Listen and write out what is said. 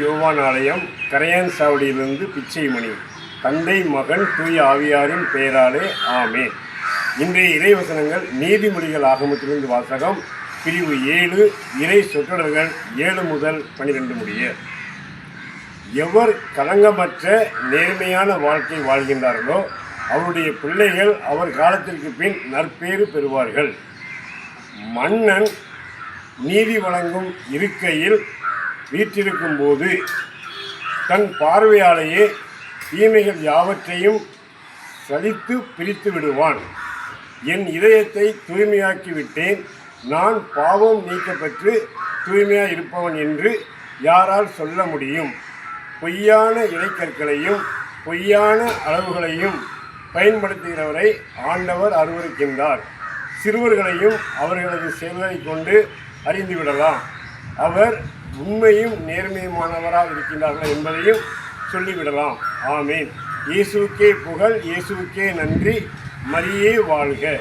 யோவான் ஆலயம், கரையான் சாவடியிலிருந்து பிச்சைமணி. தந்தை, மகன், தூய ஆவியாரின் பெயராலே ஆமேன். இன்றைய இறைவசனங்கள் நீதிமொழிகள் ஆகமத்திலிருந்து வாசகம், பிரிவு 7, இறை சொற்றொடர்கள் 7 முதல் 12 முடிய. எவர் களங்கமற்ற நேர்மையான வாழ்க்கை வாழ்கின்றார்களோ அவருடைய பிள்ளைகள் அவர் காலத்திற்கு பின் நற்பேறு பெறுவார்கள். மன்னன் நீதி வழங்கும் இருக்கையில் வீற்றிருக்கும் போது தன் பார்வையாலேயே தீமைகள் யாவற்றையும் சலித்து பிரித்து விடுவான். என் இதயத்தை தூய்மையாக்கி விட்டேன், நான் பாவம் நீக்கப்பெற்று தூய்மையாக இருப்பவன் என்று யாரால் சொல்ல முடியும்? பொய்யான இடைக்கற்களையும் பொய்யான அளவுகளையும் பயன்படுத்துகிறவரை ஆண்டவர் அருவருக்கின்றார். சிறுவர்களையும் அவர்களது செயல்களை கொண்டு அறிந்துவிடலாம். அவர் உண்மையும் நேர்மையுமானவராக இருக்கின்றார்கள் என்பதையும் சொல்லிவிடலாம். ஆமேன். இயேசுவுக்கே புகழ், இயேசுவுக்கே நன்றி. மரியே வாழ்க.